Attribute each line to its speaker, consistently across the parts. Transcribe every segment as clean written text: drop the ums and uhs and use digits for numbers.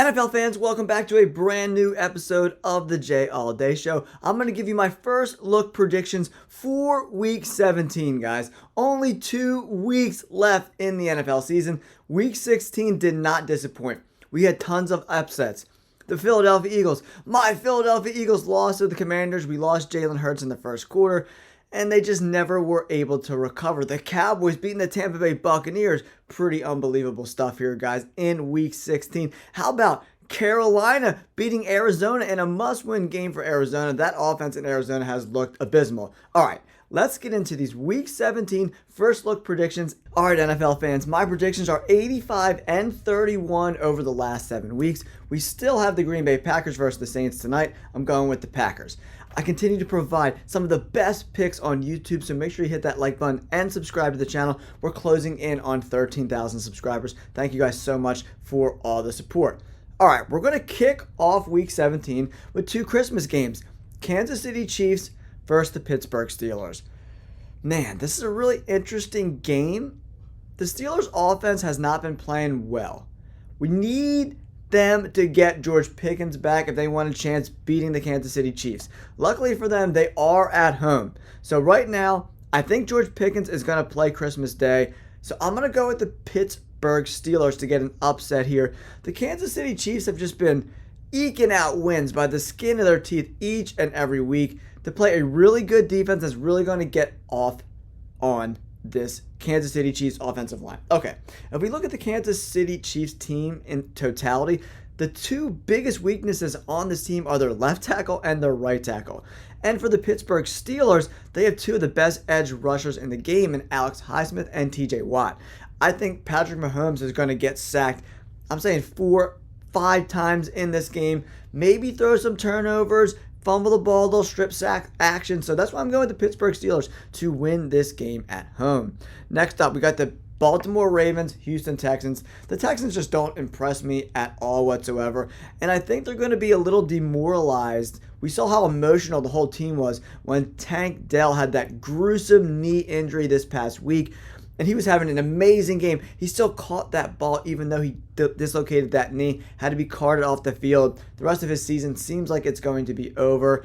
Speaker 1: NFL fans, welcome back to a brand new episode of the Jay All Day Show. I'm going to give you my first look predictions for Week 17, guys. Only 2 weeks left in the NFL season. Week 16 did not disappoint. We had tons of upsets. The Philadelphia Eagles. My Philadelphia Eagles lost to the Commanders. We lost Jalen Hurts in the first quarter, and they just never were able to recover. The Cowboys beating the Tampa Bay Buccaneers. Pretty unbelievable stuff here, guys, in Week 16. How about Carolina beating Arizona in a must-win game for Arizona? That offense in Arizona has looked abysmal. All right, let's get into these Week 17 first look predictions. All right, NFL fans, my predictions are 85-31 over the last 7 weeks. We still have the Green Bay Packers versus the Saints tonight. I'm going with the Packers. I continue to provide some of the best picks on YouTube, so make sure you hit that like button and subscribe to the channel. We're closing in on 13,000 subscribers. Thank you guys so much for all the support. All right, we're going to kick off Week 17 with 2 Christmas games. Kansas City Chiefs versus the Pittsburgh Steelers. Man, this is a really interesting game. The Steelers' offense has not been playing well. We need them to get George Pickens back if they want a chance beating the Kansas City Chiefs. Luckily for them, they are at home. So right now, I think George Pickens is going to play Christmas Day. So I'm going to go with the Pittsburgh Steelers to get an upset here. The Kansas City Chiefs have just been eking out wins by the skin of their teeth each and every week to play a really good defense that's really going to get off on this Kansas City Chiefs offensive line. Okay, if we look at the Kansas City Chiefs team in totality, the 2 biggest weaknesses on this team are their left tackle and their right tackle. And for the Pittsburgh Steelers, they have 2 of the best edge rushers in the game in Alex Highsmith and TJ Watt. I think Patrick Mahomes is going to get sacked, I'm saying 4-5 times in this game. Maybe throw some turnovers, fumble the ball, they'll strip sack action. So that's why I'm going with the Pittsburgh Steelers to win this game at home. Next up, we got the Baltimore Ravens, Houston Texans. The Texans just don't impress me at all whatsoever, and I think they're going to be a little demoralized. We saw how emotional the whole team was when Tank Dell had that gruesome knee injury this past week, and he was having an amazing game. He still caught that ball even though he dislocated that knee, had to be carted off the field. The rest of his season seems like it's going to be over.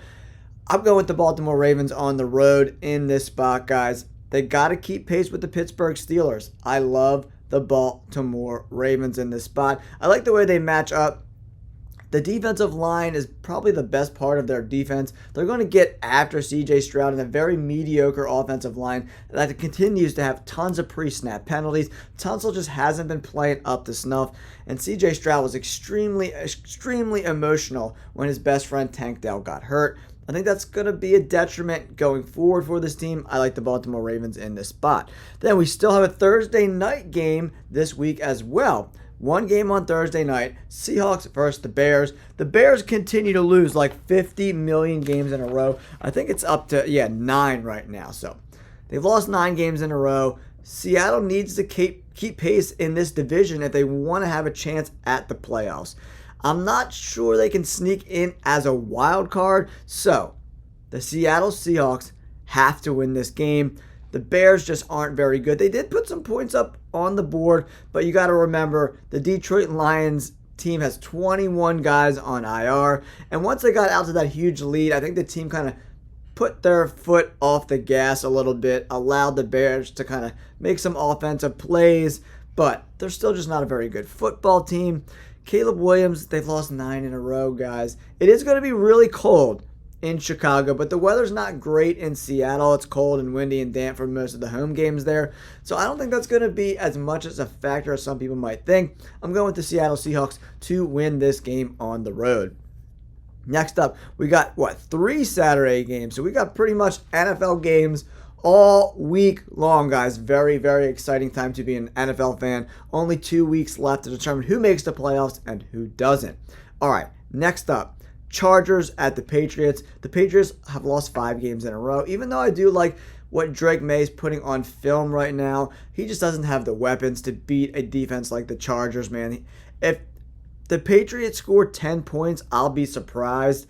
Speaker 1: I'm going with the Baltimore Ravens on the road in this spot, guys. They got to keep pace with the Pittsburgh Steelers. I love the Baltimore Ravens in this spot. I like the way they match up. The defensive line is probably the best part of their defense. They're going to get after C.J. Stroud in a very mediocre offensive line that continues to have tons of pre-snap penalties. Tunsil just hasn't been playing up to snuff, and C.J. Stroud was extremely emotional when his best friend Tank Dell got hurt. I think that's going to be a detriment going forward for this team. I like the Baltimore Ravens in this spot. Then we still have a Thursday night game this week as well. 1 game on Thursday night, Seahawks versus the Bears. The Bears continue to lose like 50 million games in a row. I think it's up to, 9 right now. So they've lost 9 games in a row. Seattle needs to keep pace in this division if they want to have a chance at the playoffs. I'm not sure they can sneak in as a wild card. So the Seattle Seahawks have to win this game. The Bears just aren't very good. They did put some points up on the board, but you got to remember the Detroit Lions team has 21 guys on IR. And once they got out to that huge lead, I think the team kind of put their foot off the gas a little bit, allowed the Bears to kind of make some offensive plays, but they're still just not a very good football team. Caleb Williams, they've lost 9 in a row, guys. It is going to be really cold in Chicago, but the weather's not great in Seattle. It's cold and windy and damp for most of the home games there. So I don't think that's going to be as much as a factor as some people might think. I'm going with the Seattle Seahawks to win this game on the road. Next up, we got, 3 Saturday games. So we got pretty much NFL games all week long, guys. Very, very exciting time to be an NFL fan. Only 2 weeks left to determine who makes the playoffs and who doesn't. All right, next up, Chargers at the Patriots. The Patriots have lost 5 games in a row. Even though I do like what Drake May is putting on film right now, he just doesn't have the weapons to beat a defense like the Chargers, man. If the Patriots score 10 points, I'll be surprised.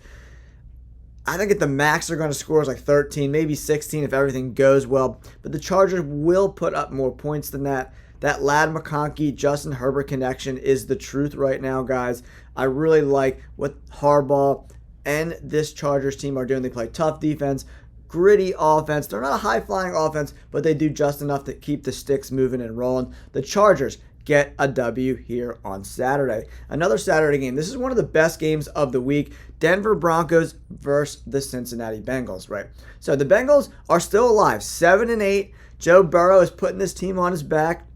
Speaker 1: I think at the max they're going to score is like 13, maybe 16 if everything goes well. But the Chargers will put up more points than that. That Ladd McConkey, Justin Herbert connection is the truth right now, guys. I really like what Harbaugh and this Chargers team are doing. They play tough defense, gritty offense. They're not a high-flying offense, but they do just enough to keep the sticks moving and rolling. The Chargers get a W here on Saturday. Another Saturday game. This is one of the best games of the week. Denver Broncos versus the Cincinnati Bengals, right? So the Bengals are still alive, 7-8. Joe Burrow is putting this team on his back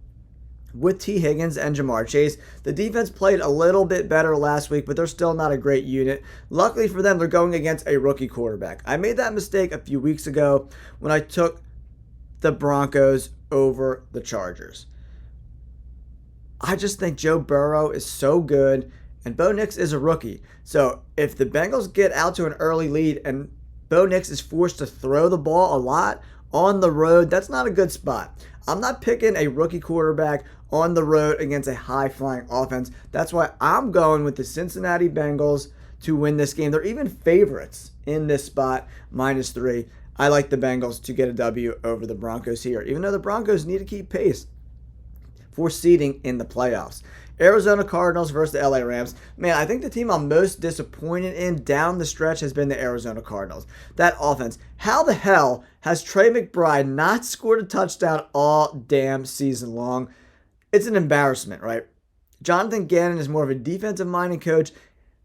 Speaker 1: with T. Higgins and Jamar Chase. The defense played a little bit better last week, but they're still not a great unit. Luckily for them, they're going against a rookie quarterback. I made that mistake a few weeks ago when I took the Broncos over the Chargers. I just think Joe Burrow is so good, and Bo Nix is a rookie. So if the Bengals get out to an early lead and Bo Nix is forced to throw the ball a lot on the road, that's not a good spot. I'm not picking a rookie quarterback on the road against a high-flying offense. That's why I'm going with the Cincinnati Bengals to win this game. They're even favorites in this spot, -3. I like the Bengals to get a W over the Broncos here, even though the Broncos need to keep pace for seeding in the playoffs. Arizona Cardinals versus the LA Rams. Man, I think the team I'm most disappointed in down the stretch has been the Arizona Cardinals. That offense. How the hell has Trey McBride not scored a touchdown all damn season long? It's an embarrassment, right? Jonathan Gannon is more of a defensive-minded coach.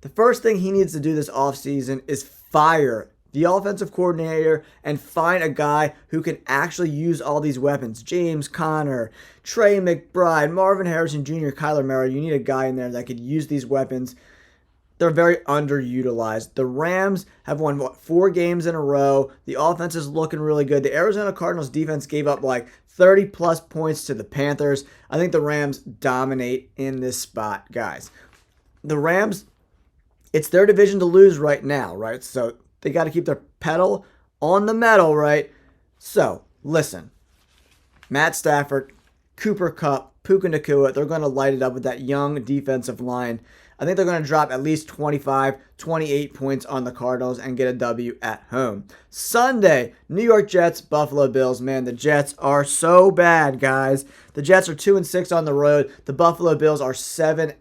Speaker 1: The first thing he needs to do this offseason is fire the offensive coordinator and find a guy who can actually use all these weapons. James Conner, Trey McBride, Marvin Harrison Jr., Kyler Murray. You need a guy in there that could use these weapons. They're very underutilized. The Rams have won, 4 games in a row. The offense is looking really good. The Arizona Cardinals defense gave up like 30-plus points to the Panthers. I think the Rams dominate in this spot, guys. The Rams, it's their division to lose right now, right? So they got to keep their pedal on the metal, right? So, listen. Matt Stafford, Cooper Kupp, Puka Nacua, they're going to light it up with that young defensive line. I think they're going to drop at least 25, 28 points on the Cardinals and get a W at home. Sunday, New York Jets, Buffalo Bills. Man, the Jets are so bad, guys. The Jets are 2-6 on the road. The Buffalo Bills are 7-0,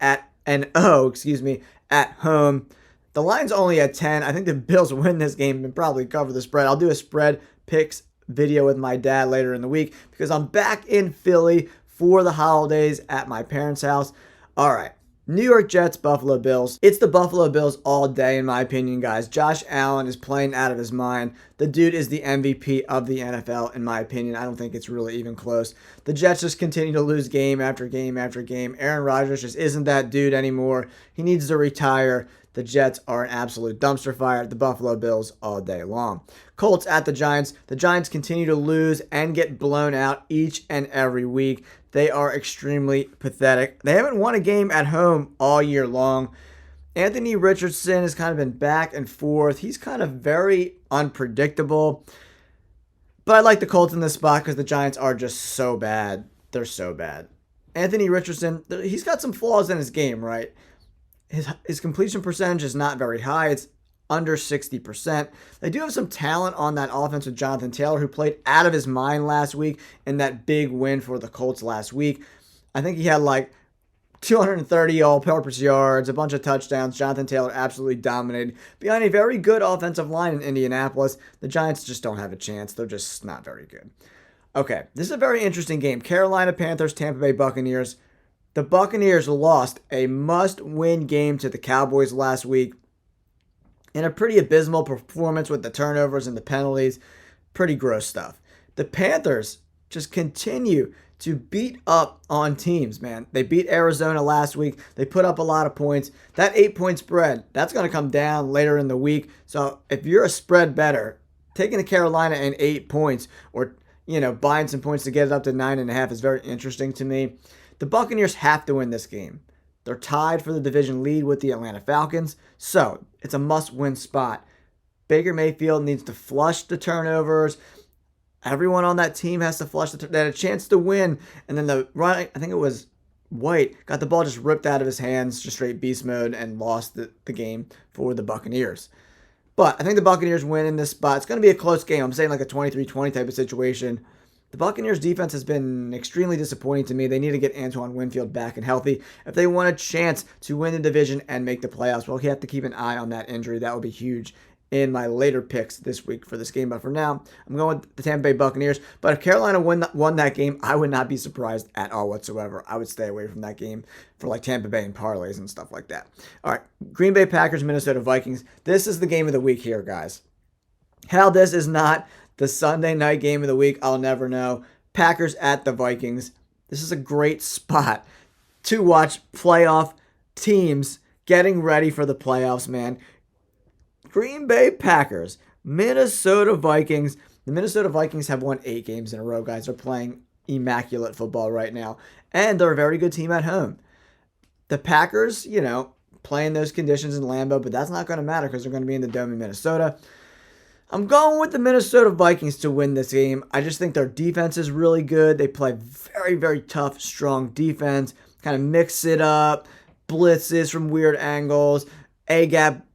Speaker 1: at home. The line's only at 10. I think the Bills win this game and probably cover the spread. I'll do a spread picks video with my dad later in the week because I'm back in Philly for the holidays at my parents' house. All right. New York Jets, Buffalo Bills. It's the Buffalo Bills all day, in my opinion, guys. Josh Allen is playing out of his mind. The dude is the MVP of the NFL, in my opinion. I don't think it's really even close. The Jets just continue to lose game after game after game. Aaron Rodgers just isn't that dude anymore. He needs to retire. The Jets are an absolute dumpster fire. The Buffalo Bills all day long. Colts at the Giants. The Giants continue to lose and get blown out each and every week. They are extremely pathetic. They haven't won a game at home all year long. Anthony Richardson has kind of been back and forth. He's kind of very unpredictable. But I like the Colts in this spot because the Giants are just so bad. They're so bad. Anthony Richardson, he's got some flaws in his game, right? His completion percentage is not very high. It's under 60%. They do have some talent on that offense with Jonathan Taylor, who played out of his mind last week in that big win for the Colts last week. I think he had like 230 all-purpose yards, a bunch of touchdowns. Jonathan Taylor absolutely dominated behind a very good offensive line in Indianapolis. The Giants just don't have a chance. They're just not very good. Okay, this is a very interesting game. Carolina Panthers, Tampa Bay Buccaneers. The Buccaneers lost a must-win game to the Cowboys last week in a pretty abysmal performance with the turnovers and the penalties. Pretty gross stuff. The Panthers just continue to beat up on teams, man. They beat Arizona last week. They put up a lot of points. That 8-point spread, that's going to come down later in the week. So if you're a spread bettor, taking the Carolina and 8 points or, buying some points to get it up to 9.5 is very interesting to me. The Buccaneers have to win this game. They're tied for the division lead with the Atlanta Falcons, so it's a must-win spot. Baker Mayfield needs to flush the turnovers. Everyone on that team has to flush they had a chance to win, and then I think it was White, got the ball just ripped out of his hands, just straight beast mode, and lost the game for the Buccaneers. But I think the Buccaneers win in this spot. It's going to be a close game. I'm saying like a 23-20 type of situation. The Buccaneers defense has been extremely disappointing to me. They need to get Antoine Winfield back and healthy if they want a chance to win the division and make the playoffs. Well, you have to keep an eye on that injury. That would be huge in my later picks this week for this game. But for now, I'm going with the Tampa Bay Buccaneers. But if Carolina won that game, I would not be surprised at all whatsoever. I would stay away from that game for like Tampa Bay and parlays and stuff like that. All right, Green Bay Packers, Minnesota Vikings. This is the game of the week here, guys. How this is not the Sunday night game of the week, I'll never know. Packers at the Vikings. This is a great spot to watch playoff teams getting ready for the playoffs, man. Green Bay Packers, Minnesota Vikings. The Minnesota Vikings have won 8 games in a row, guys. They're playing immaculate football right now. And they're a very good team at home. The Packers, playing those conditions in Lambeau, but that's not going to matter because they're going to be in the Dome in Minnesota. I'm going with the Minnesota Vikings to win this game. I just think their defense is really good. They play very, very tough, strong defense. Kind of mix it up. Blitzes from weird angles. A-gap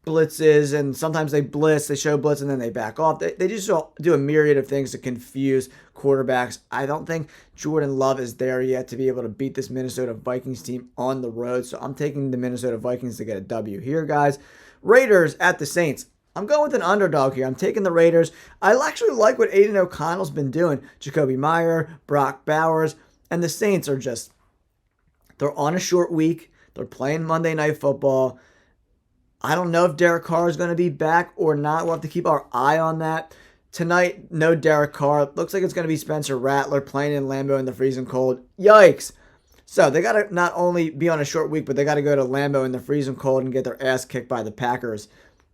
Speaker 1: blitzes, and sometimes they show blitz, and then they back off. They just do a myriad of things to confuse quarterbacks. I don't think Jordan Love is there yet to be able to beat this Minnesota Vikings team on the road, so I'm taking the Minnesota Vikings to get a W here, guys. Raiders at the Saints. I'm going with an underdog here. I'm taking the Raiders. I actually like what Aiden O'Connell's been doing. Jacoby Meyer, Brock Bowers, and the Saints are they're on a short week. They're playing Monday Night Football. I don't know if Derek Carr is going to be back or not. We'll have to keep our eye on that. Tonight, no Derek Carr. Looks like it's going to be Spencer Rattler playing in Lambeau in the freezing cold. Yikes. So they got to not only be on a short week, but they got to go to Lambeau in the freezing cold and get their ass kicked by the Packers.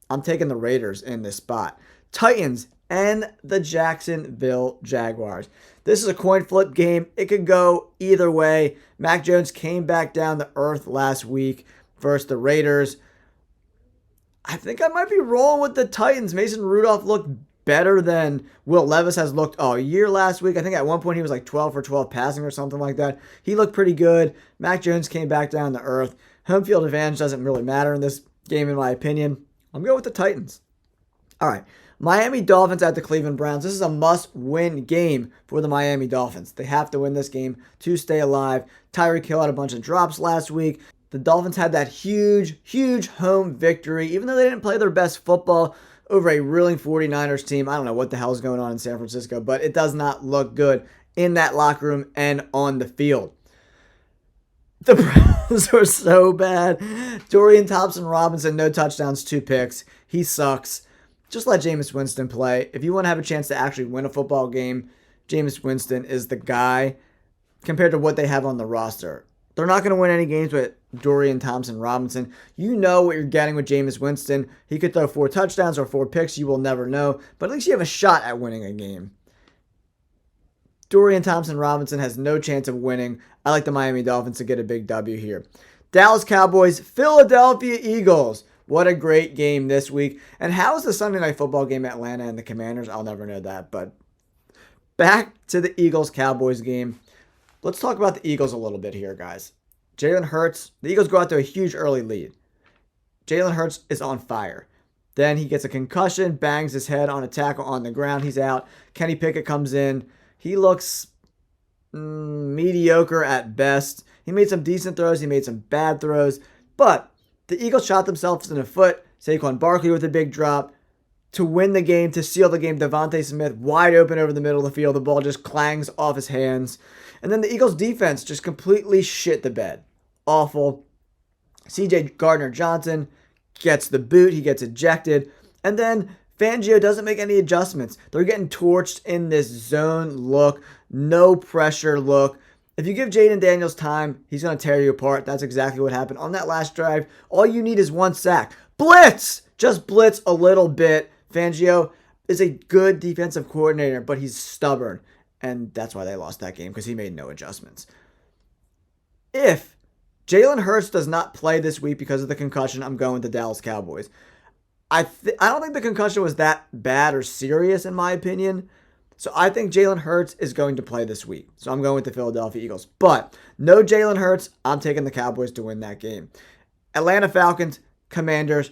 Speaker 1: I'm taking the Raiders in this spot. Titans and the Jacksonville Jaguars. This is a coin flip game. It could go either way. Mac Jones came back down to earth last week versus the Raiders. I think I might be rolling with the Titans. Mason Rudolph looked better than Will Levis has looked all year last week. I think at one point he was like 12 for 12 passing or something like that. He looked pretty good. Mac Jones came back down to earth. Home field advantage doesn't really matter in this game, in my opinion. I'm going with the Titans. All right. Miami Dolphins at the Cleveland Browns. This is a must-win game for the Miami Dolphins. They have to win this game to stay alive. Tyreek Hill had a bunch of drops last week. The Dolphins had that huge, huge home victory, even though they didn't play their best football over a reeling 49ers team. I don't know what the hell is going on in San Francisco, but it does not look good in that locker room and on the field. The Browns are so bad. Dorian Thompson-Robinson, no touchdowns, 2 picks. He sucks. Just let Jameis Winston play. If you want to have a chance to actually win a football game, Jameis Winston is the guy compared to what they have on the roster. They're not going to win any games with Dorian Thompson-Robinson. You know what you're getting with Jameis Winston. He could throw 4 touchdowns or 4 picks. You will never know. But at least you have a shot at winning a game. Dorian Thompson-Robinson has no chance of winning. I like the Miami Dolphins to get a big W here. Dallas Cowboys, Philadelphia Eagles. What a great game this week. And how is the Sunday Night Football game Atlanta and the Commanders? I'll never know that. But back to the Eagles-Cowboys game. Let's talk about the Eagles a little bit here, guys. Jalen Hurts, the Eagles go out to a huge early lead. Jalen Hurts is on fire. Then he gets a concussion, bangs his head on a tackle on the ground. He's out. Kenny Pickett comes in. He looks mediocre at best. He made some decent throws. He made some bad throws. But the Eagles shot themselves in the foot. Saquon Barkley with a big drop. To win the game, to seal the game, Devontae Smith wide open over the middle of the field. The ball just clangs off his hands. And then the Eagles defense just completely shit the bed. Awful. CJ Gardner-Johnson gets the boot. He gets ejected. And then Fangio doesn't make any adjustments. They're getting torched in this zone look. No pressure look. If you give Jaden Daniels time, he's going to tear you apart. That's exactly what happened on that last drive. All you need is 1 sack. Blitz! Just blitz a little bit. Fangio is a good defensive coordinator, but he's stubborn. And that's why they lost that game, because he made no adjustments. If Jalen Hurts does not play this week because of the concussion, I'm going with the Dallas Cowboys. I don't think the concussion was that bad or serious, in my opinion. So I think Jalen Hurts is going to play this week. So I'm going with the Philadelphia Eagles. But no Jalen Hurts. I'm taking the Cowboys to win that game. Atlanta Falcons, Commanders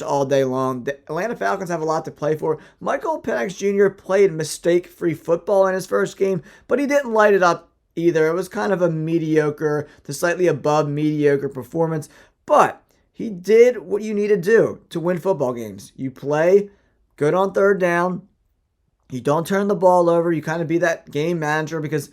Speaker 1: all day long. The Atlanta Falcons have a lot to play for. Michael Penix Jr. played mistake-free football in his first game, but he didn't light it up either. It was kind of a mediocre to slightly above mediocre performance, but he did what you need to do to win football games. You play good on third down. You don't turn the ball over. You kind of be that game manager because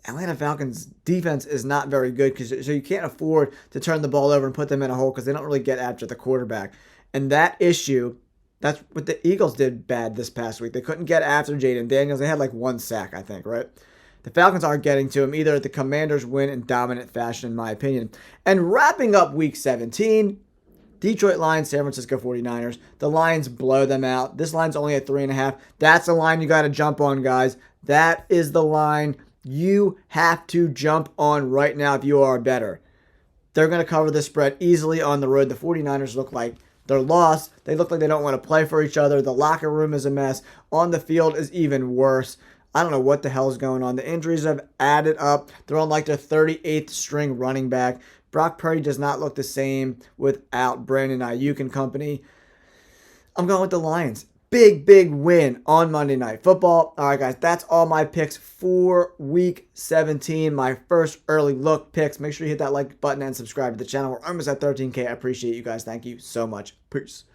Speaker 1: Atlanta Falcons defense is not very good, so you can't afford to turn the ball over and put them in a hole because they don't really get after the quarterback. And that issue, that's what the Eagles did bad this past week. They couldn't get after Jaden Daniels. They had like one sack, I think, right? The Falcons aren't getting to him either. The Commanders win in dominant fashion, in my opinion. And wrapping up Week 17, Detroit Lions, San Francisco 49ers. The Lions blow them out. This line's only at 3.5. That's the line you got to jump on, guys. That is the line you have to jump on right now if you are a bettor. They're going to cover the spread easily on the road. The 49ers look like they're lost. They look like they don't want to play for each other. The locker room is a mess. On the field is even worse. I don't know what the hell is going on. The injuries have added up. They're on like their 38th string running back. Brock Purdy does not look the same without Brandon Ayuk and company. I'm going with the Lions. Big win on Monday Night Football. All right, guys, that's all my picks for Week 17. My first early look picks. Make sure you hit that like button and subscribe to the channel. We're almost at 13K. I appreciate you guys. Thank you so much. Peace.